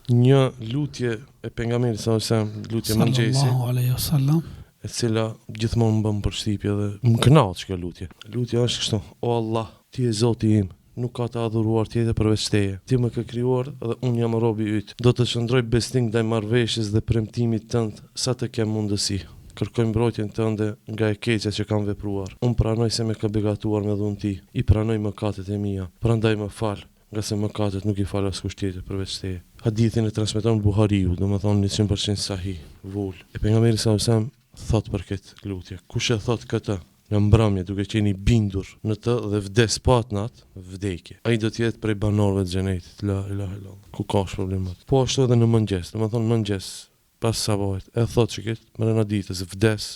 Një lutje e pejgamberit lutje mëngjesi, sallallahu alaihi wasallam, e cila gjithmonë më bën përshtypje dhe më kënaq kjo lutje. Lutja është kështu: O Allah, ti je Zoti im, nuk ka të adhuruar tjetër përveç teje. Ti më ke krijuar dhe unë jam robi yt. Do të qëndroj besnik ndaj marrëveshjes dhe premtimit tënd sa të kem mundësi. Kërkoj mbrojtjen tënde nga e keqja që kam vepruar. Unë pranoj se më ke begatuar me dhunë ti. I pranoj mëkatet e mia. Prandaj më fal, nga se mëkatet nuk i fal askush tjetër përveç teje. Hadithin e transmeton Buhariu, domethënë 100% sahih, vol. E pejgamberi sallallahu thot për këtë lutje: kush e thot këtë në mbrëmje duke qenë i bindur në të dhe vdes patnat, vdekje, ai do të jetë prej banorëve të xhenetit. La ilaha illallah. Ku ka problemat? Po ashtu edhe në mëngjes, domethënë mëngjes pas sabahit, e thot që këtë mbrëmje ditës vdes,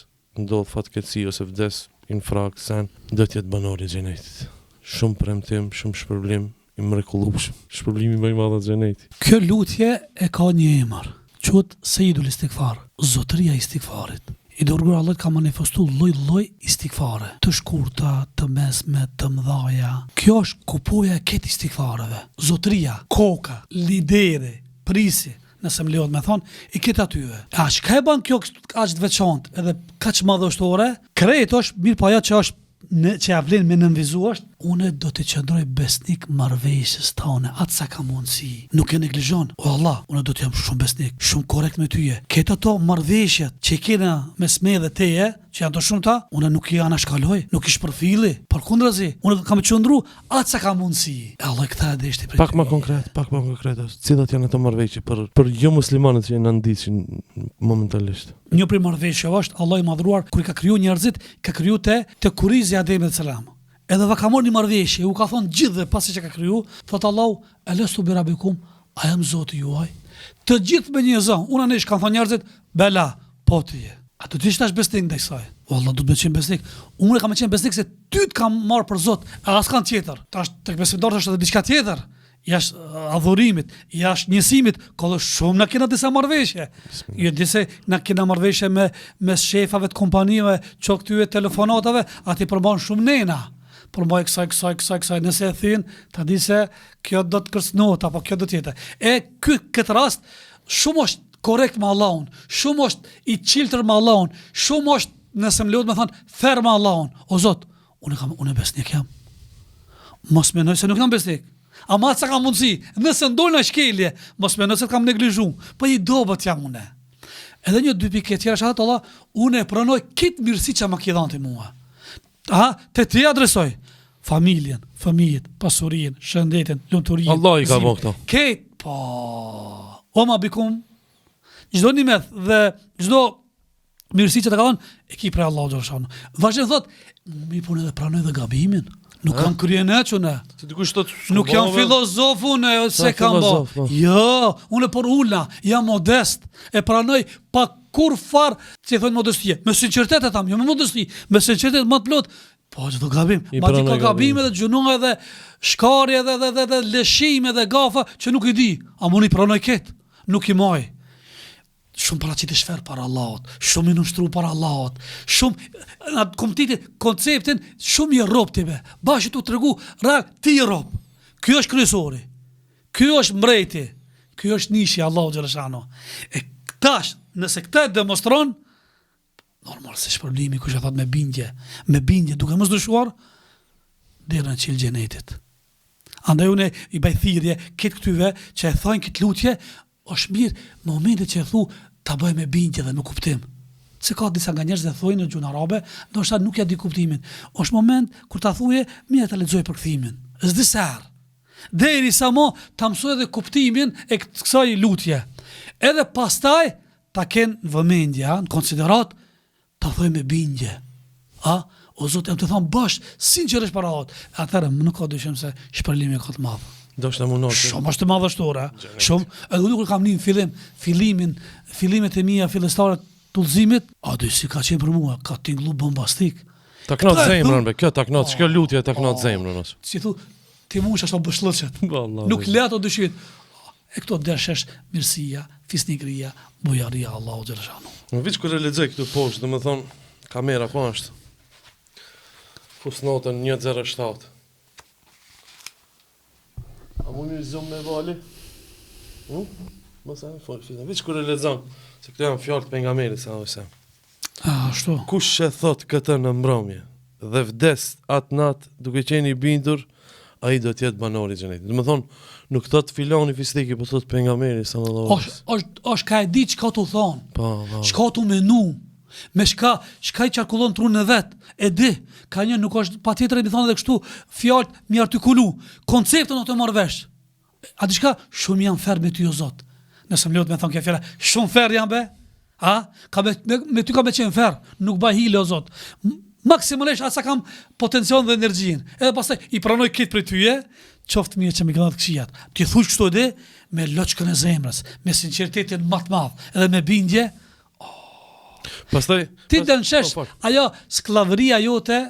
ndodh fatkeqësi ose vdes infrakt sen, do të jetë banor i xhenetit. Shumë premtim, shumë shpërblim i mrekullueshëm. Shpërblimi më i madh i xhenetit. Kjo lutje e ka një emër, quhet Sejidul Istighfar, zotëria e istighfarit. I dërguar Allah ka manifestu lloj istighfare, të shkurta, të mesme, të mëdhaja. Kjo është kupoja e këtë istighfareve. Zotëria, koka, lideri, prisi, nëse më lejohet me thonë, i këtë atyve. A çka e bën kjo aq të veçantë edhe kaq madhështore? Krejt është mirë, po ajo që është që ja vlen me nënvizu është: une do të qëndroj besnik marrëveshjes tone, atë sa ka mundësi. Nuk e neglizhon. O Allah, une do të jam shumë besnik, shumë korrekt me tyje. Këtë ato marrëveshjet që kena mes me dhe teje, që janë të shumta, une nuk i anashkaloj, nuk i shpërfili, përkundrazi, une kam qëndru atë sa ka mundësi. E Allah këta e deshti për pak më konkret, cilat janë ato marrëveshje për jo muslimanët që në ndiqin momentalisht. Një prej marrëveshjeve është Allah i madhruar kur i ka kriju njerëzit, ka kriju te kurizi Ademit selam. Edhe va ka marrë një marrëveshje, u ka thonë gjithë pasi që ka kriju, thot Allahu: "Alastu bi rabbikum", a jam Zoti juaj? Të gjithë me një zë, unë anesh kanë thonë njerëzit: "Bela, po ti je." A do të ishtash besnik ndaj saj? Wallah, do të më qenë besnik. Unë kam qenë besnik se ty të kam marrë për Zot, a askan tjetër. Tash tek besimtarët është edhe diçka tjetër. Jashtë adhurimit, jashtë njësimit, ka dhe shumë na kena disa marrëveshje. Jo disa na kena marrëveshje me shefave të kompanive, që këtyve telefonatave, ati përmban shumë nena. Përmbaj kësaj, nëse e thin, ta di se kjo do të kërcënohet, apo kjo do të jetë. E këtë rast, shumë është korrekt me Allahun, shumë është i qiltër me Allahun, shumë është, nëse më lejohet me thonë, ferm me Allahun. O Zot, unë besnik jam. Mos mendoj se nuk jam besnik. Ama sa kam mundësi, nëse ndolë në shkelje, mos mendoj se kam neglizhu, po i dobët jam une. Edhe një dy pikë tjera shahat Allah, unë e pranoj këtë mirësi që më ke dhënë ti mua. Te ti adresoj familjen, fëmijët, pasurinë, shëndetin, lumturinë. Allah i ka bërë këto. Këtë, po, oma bikum, çdo nimet dhe çdo mirësi që të ka dhënë, e ki prej Allahu xhallahu. Vazhdon thot, mi punë dhe pranoj dhe gabimin. Nuk kam kryeneç unë. Nuk jam filozof unë, se kam bë. Jo, unë por ulna, jam modest. E pranoj pa kur far, që thonë modestie. Me sinqeritet e tham, jo me modesti, me sinqeritet më të plot. Po çdo gabim, madje ka gabime dhe gjunonga dhe shkarje dhe lëshime dhe gafa që nuk i di, ama unë i pranoj këtë, nuk i maj. Shumë paraqit e shfer para Allahut, shumë i nushtru para Allahut, shumë në konceptin shumë i rob tibe. Bashkë tu tregu, real ti i rob. Ky është kryesori. Ky është mbreti. Ky është nishi Allahu xhaleshano. E tash, nëse këtë demonstron, normal se shpërblimi kush e thot me bindje duke mos dëshuar, deri në qil xhenetit. Andaj unë i baj thirrje këtë këtyve që e thojnë këtë lutje, është mirë momentet që e thu ta bëj me bindje dhe me kuptim. Se ka disa nga njerëz që thojnë në gjuhën arabe, ndoshta nuk ja di kuptimin. Është moment kur ta thuje, mirë ta lexoj përkthimin. S'di sa. Derisa mo ta mësoj edhe kuptimin e kësaj lutje. Edhe pastaj ta kenë vëmendje, në konsiderat, ta thoj me bindje. O Zot, jam të thonë bash, sinqerisht para Allahut. Atëherë nuk ka dyshim se shpërblimi ka të madh. Shumë është të madhështore. Shumë, edhe unë kur kam një fillimet e mia fillestare të udhëzimit, dy si ka qenë për mua, ka tingullu bombastik. Ta knat zemrën be, kjo lutje ta knat zemrën ose. Si thu, ti mush ashtu bëshllëçet. Nuk le ato dyshit. E këto deshesh mirësia, fisnikëria, bujaria Allahu xhaleshano. Në vit kur e lexoj këtu poshtë, domethën kamera ku është? Fusnotën 107. A mund një zoom me vali? Mos e fillon. Veç kur e lexon, se këto janë fjalë të pejgamberit sallallahu alajhi wasallam. Ashtu. Kush e thot këtë në mbrëmje dhe vdes atë natë duke qenë i bindur, ai do të jetë banor i xhenetit. Do të thonë, nuk thot filoni fistiki, po thot pejgamberi sallallahu alajhi wasallam. Është ka e di çka tu thon. Po. Çka tu menu. Me çka i qarkullon trunën e vet. E di, ka një nuk është patjetër e më thonë edhe kështu fjalë mi artikulu. Konceptin do të marr vesh. A diçka shumë janë ferë me ty o Zot. Nëse më lut me thonë kjo fjala, shumë ferë janë be? A? Me ty ka me qenë ferë, nuk baj hile o Zot. Maksimalisht asa kam potencion dhe energjin. Edhe pastaj i pranoj këtë për tyje, qoftë mirë që më gëdhat këshijat. Ti thuj kështu edhe me loçkën e zemrës, me sinqeritetin më të madh, edhe me bindje. Pastaj ti dënshesh ajo sklavëria jote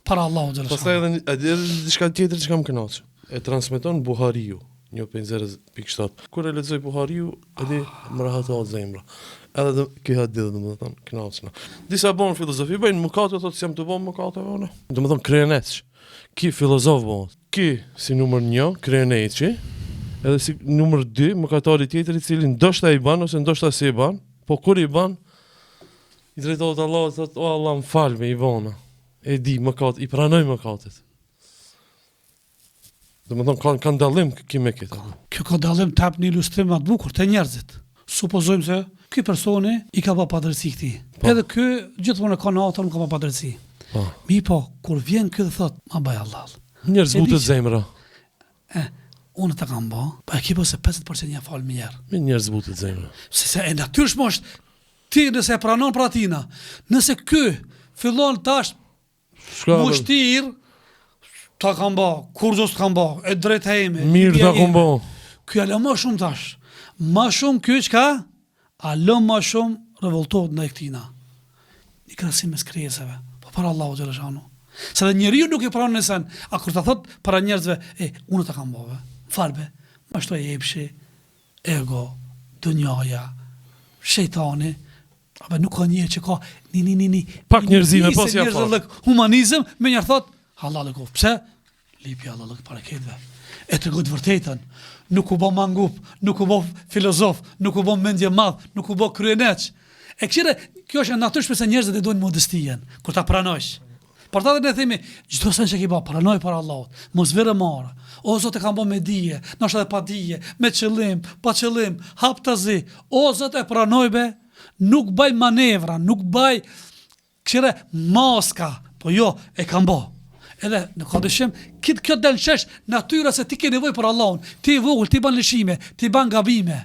para Allahut xhallahu. Pastaj edhe diçka tjetër që kam kënaqur. E transmeton Buhariu, 1.0.7. Kur e lexoj Buhariu, edhe më rahatohet zemra. Edhe kjo hadith domethënë kënaqshna. Disa bon filozofi bëjnë mëkate, thotë se jam të bën mëkate vona. Domethënë kreneç. Ki filozof bon. Ki si numër 1 kreneçi, edhe si numër 2 mëkatari tjetër i cili ndoshta i bën ose ndoshta si i bën, po kur i bën i drejtohet Allahut, thotë o Allah më fal me Ivona. E di mëkat, i pranoj mëkatet. Domethënë kanë dallim me këtë. Kjo ka dallim tap një ilustrim më të bukur te njerëzit. Supozojmë se ky personi i ka pa padrejti këtij. Edhe ky gjithmonë ka natën nuk ka pa padrejti. Mi po, kur vjen ky dhe thot, ma baj Allah. Njerëz butet zemra. Unë ta kam bë, pa e kipo se 50% ja fal më herë. Me njerëz butet zemra. Se e natyrshëm është ti nëse e pranon për atina. Nëse ky fillon tash mushtir, ta kam bë, kursos ta kam bë, e drejtë heme. Mirë ta kam bë. Ky ala më shumë tash. Më shumë ky çka? Alo më shumë revoltohet ndaj këtina. I krahasim me skresave. Po para Allahu xhallahu. Se dhe njeriu nuk e pranon nësen, a kur ta thot para njerëzve, unë ta kam bë. Falbe. Ma shto e epshi, ego, dunjaja, shejtani. Apo nuk ka njerë që ka ni pak njerëzime pas ja fal. Humanizëm me njerë thot halal e kof. Pse? Lipi halal e para ketve. E tregon të vërtetën. Nuk u bë mangup, nuk u bë filozof, nuk u bë mendje madh, nuk u bë kryeneç. E këshire, kjo është natyrshme se njerëzit e dojnë modestien, kur ta pranojsh. Por ta dhe ne themi, çdo sa që ki bë, pranoj para Allahut. Mos vere marë. O Zot e kam bë me dije, ndoshta edhe pa dije, me qëllim, pa qëllim, hap tazi. O Zot e pranoj be. Nuk baj manevra, nuk baj këshire maska, po jo, e kam bo. Edhe në kodëshim, kjo dëlqesh natyra se ti ke nevoj për Allahun, ti i vogël, ti ban lëshime, ti ban gabime.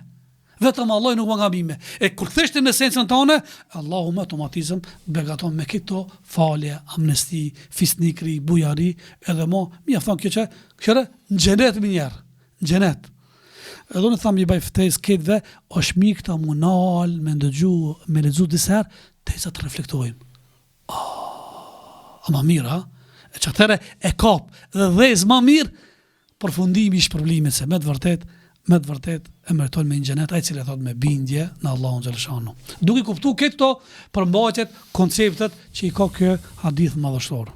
Vetëm Allah nuk ban gabime. E kur ktheshti në esencën tone, Allahu me automatizëm begaton me këto falje, amnesti, fisnikri, bujari, edhe mo, mi afton kjo që, këshire, në gjenet më njerë, në gjenet. Edhe unë thamë i baj ftejs ketve, është mi këta munal, me ndëgju, me ledzu disher, te i sa të reflektojmë. Ama mirë, ha? E që atëre e kap dhe dhez ma mirë, përfundimi i shpërblimit se me të vërtet e meriton me një gjenet, ai cilë e thot me bindje në Allahun xhaleshanu. Duke kuptu këto përmbajtjet, konceptet që i ka kjo hadith madhështor.